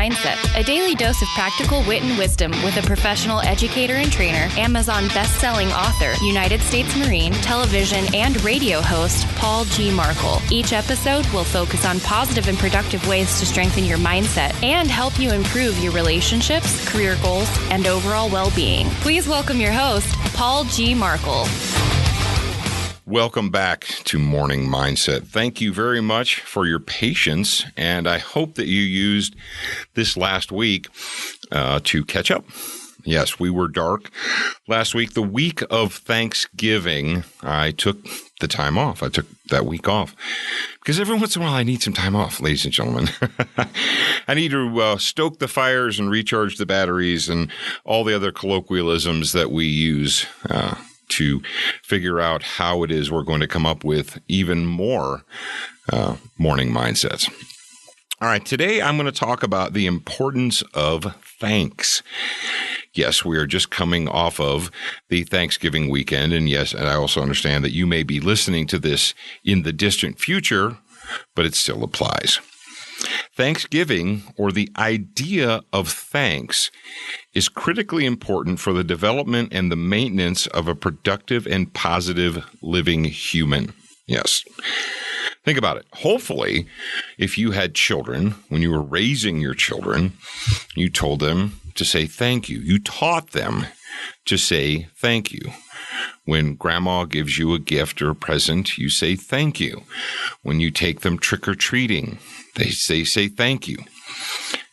Mindset, a daily dose of practical wit and wisdom with a professional educator and trainer, Amazon best-selling author, United States Marine, television and radio host, Paul G. Markle. Each episode will focus on positive and productive ways to strengthen your mindset and help you improve your relationships, career goals, and overall well-being. Please welcome your host, Paul G. Markle. Welcome back to Morning Mindset. Thank you very much for your patience, and I hope that you used this last week to catch up. Yes, we were dark last week. The week of Thanksgiving, I took the time off. I took that week off because every once in a while I need some time off, ladies and gentlemen. I need to stoke the fires and recharge the batteries and all the other colloquialisms that we use to figure out how it is we're going to come up with even more morning mindsets. All right, today I'm going to talk about the importance of thanks. Yes, we are just coming off of the Thanksgiving weekend, and yes, and I also understand that you may be listening to this in the distant future, but it still applies. Thanksgiving, or the idea of thanks, is critically important for the development and the maintenance of a productive and positive living human. Yes. Think about it. Hopefully, if you had children, when you were raising your children, you told them to say thank you. You taught them to say thank you. When grandma gives you a gift or a present, you say thank you. When you take them trick-or-treating, they say thank you.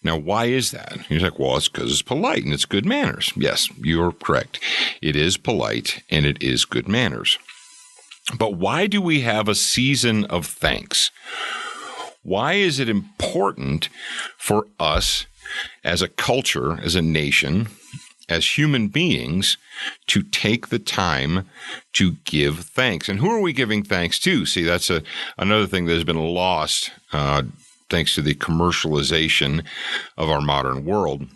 Now, why is that? You're like, well, it's because it's polite and it's good manners. Yes, you're correct. It is polite and it is good manners. But why do we have a season of thanks? Why is it important for us as a culture, as a nation, as human beings, to take the time to give thanks? And who are we giving thanks to? See, that's another thing that has been lost thanks to the commercialization of our modern world.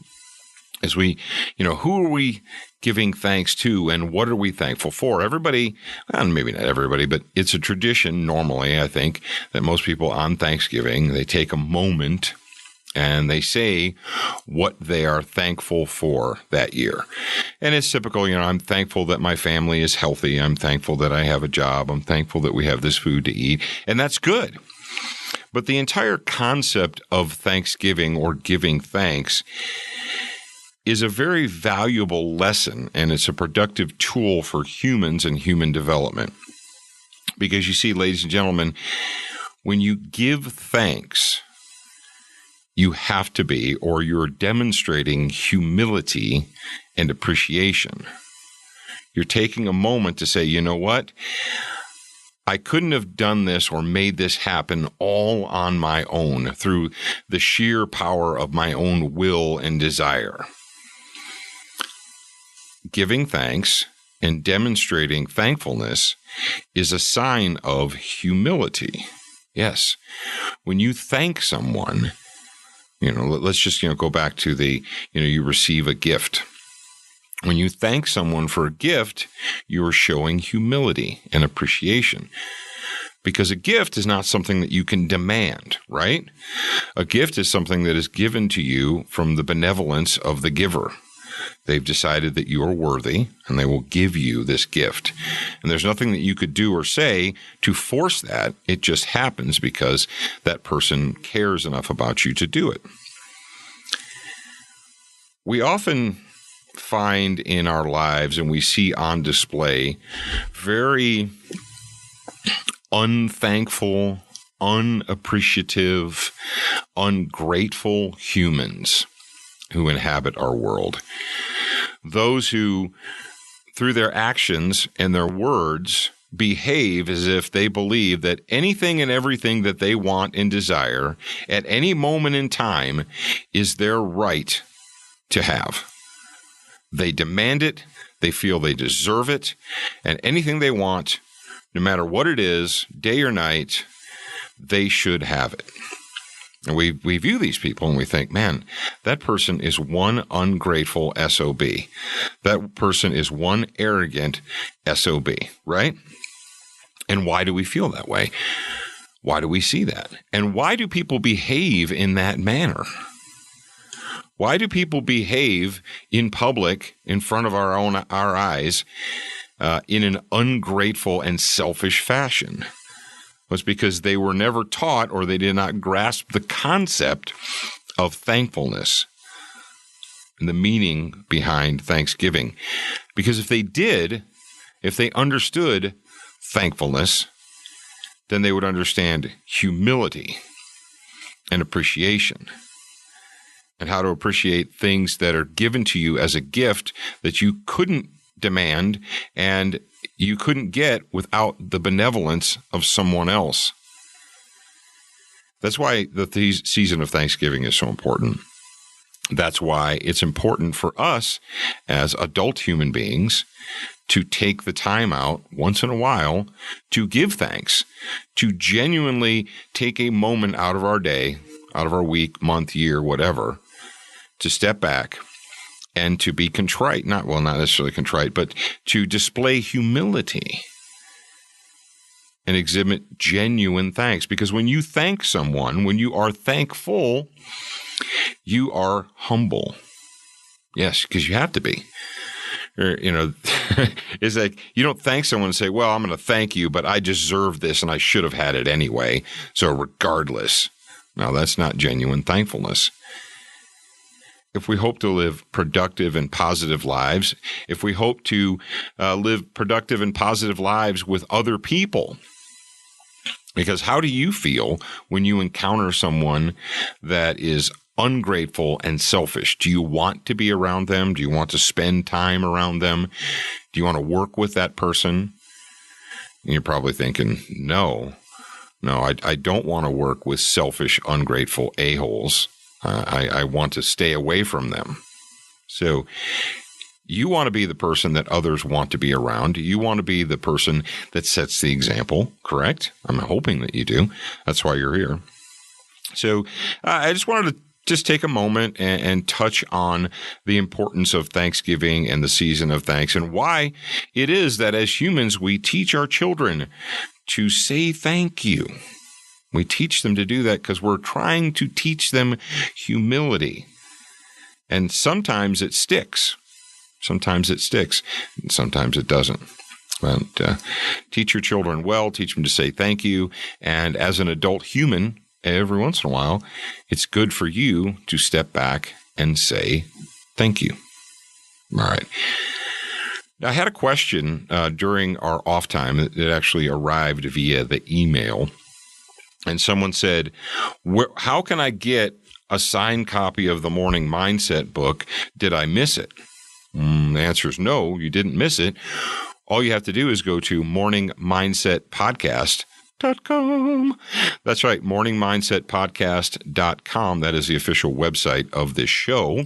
As we, who are we giving thanks to and what are we thankful for? Everybody, well, maybe not everybody, but it's a tradition normally, I think, that most people on Thanksgiving, they take a moment and they say what they are thankful for that year. And it's typical, I'm thankful that my family is healthy. I'm thankful that I have a job. I'm thankful that we have this food to eat. And that's good. But the entire concept of Thanksgiving or giving thanks is a very valuable lesson, and it's a productive tool for humans and human development. Because you see, ladies and gentlemen, when you give thanks, you have to be, or you're demonstrating humility and appreciation. You're taking a moment to say, you know what? I couldn't have done this or made this happen all on my own through the sheer power of my own will and desire. Giving thanks and demonstrating thankfulness is a sign of humility. Yes. When you thank someone, let's just, go back to you receive a gift. When you thank someone for a gift, you are showing humility and appreciation. Because a gift is not something that you can demand, right? A gift is something that is given to you from the benevolence of the giver. They've decided that you are worthy, and they will give you this gift. And there's nothing that you could do or say to force that. It just happens because that person cares enough about you to do it. We often find in our lives, and we see on display, very unthankful, unappreciative, ungrateful humans who inhabit our world. Those who, through their actions and their words, behave as if they believe that anything and everything that they want and desire at any moment in time is their right to have. They demand it, they feel they deserve it, and anything they want, no matter what it is, day or night, they should have it. And we view these people and we think, man, that person is one ungrateful SOB. That person is one arrogant SOB, right? And why do we feel that way? Why do we see that? And why do people behave in that manner? Why do people behave in public in front of our eyes in an ungrateful and selfish fashion? Was because they were never taught or they did not grasp the concept of thankfulness and the meaning behind Thanksgiving. Because if they did, if they understood thankfulness, then they would understand humility and appreciation and how to appreciate things that are given to you as a gift that you couldn't demand and you couldn't get without the benevolence of someone else. That's why the season of Thanksgiving is so important. That's why it's important for us as adult human beings to take the time out once in a while to give thanks, to genuinely take a moment out of our day, out of our week, month, year, whatever, to step back and to be contrite, not necessarily contrite, but to display humility and exhibit genuine thanks. Because when you thank someone, when you are thankful, you are humble. Yes, because you have to be. It's like you don't thank someone and say, well, I'm going to thank you, but I deserve this and I should have had it anyway. So regardless. No, that's not genuine thankfulness. If we hope to live productive and positive lives, if we hope to live productive and positive lives with other people, because how do you feel when you encounter someone that is ungrateful and selfish? Do you want to be around them? Do you want to spend time around them? Do you want to work with that person? And you're probably thinking, no, I don't want to work with selfish, ungrateful a-holes. I want to stay away from them. So you want to be the person that others want to be around. You want to be the person that sets the example, correct? I'm hoping that you do. That's why you're here. So I just wanted to just take a moment and touch on the importance of Thanksgiving and the season of thanks and why it is that as humans, we teach our children to say thank you. We teach them to do that because we're trying to teach them humility. And sometimes it sticks. Sometimes it sticks. And sometimes it doesn't. But teach your children well. Teach them to say thank you. And as an adult human, every once in a while, it's good for you to step back and say thank you. All right. Now, I had a question during our off time that actually arrived via the email. And someone said, how can I get a signed copy of the Morning Mindset book? Did I miss it? The answer is no, you didn't miss it. All you have to do is go to morningmindsetpodcast.com. That's right, morningmindsetpodcast.com. That is the official website of this show.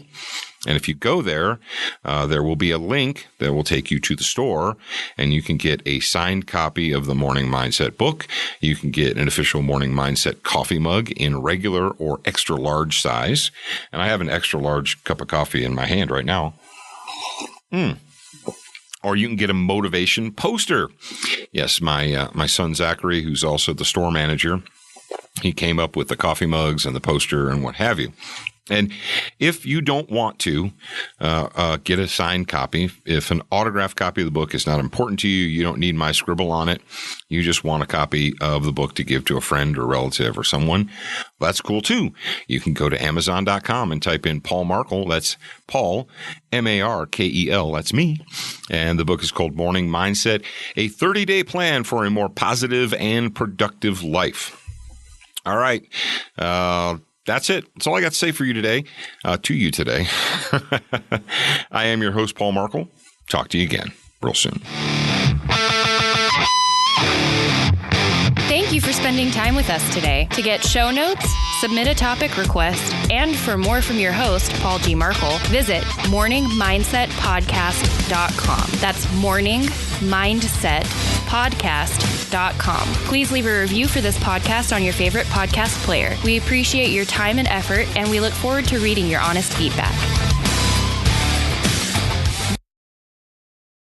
And if you go there, there will be a link that will take you to the store, and you can get a signed copy of the Morning Mindset book. You can get an official Morning Mindset coffee mug in regular or extra large size. And I have an extra large cup of coffee in my hand right now. Or you can get a motivation poster. Yes, my son Zachary, who's also the store manager, he came up with the coffee mugs and the poster and what have you. And if you don't want to get a signed copy, if an autographed copy of the book is not important to you, you don't need my scribble on it, you just want a copy of the book to give to a friend or relative or someone, that's cool too. You can go to Amazon.com and type in Paul Markel. That's Paul, Markel. That's me. And the book is called Morning Mindset, a 30-day plan for a more positive and productive life. All right. That's it. That's all I got to say for you today, to you today. I am your host, Paul Markel. Talk to you again real soon. Thank you for spending time with us today. To get show notes, submit a topic request, and for more from your host, Paul G. Markel, visit morningmindsetpodcast.com. That's morningmindsetpodcast.com. Please leave a review for this podcast on your favorite podcast player. We appreciate your time and effort, and we look forward to reading your honest feedback.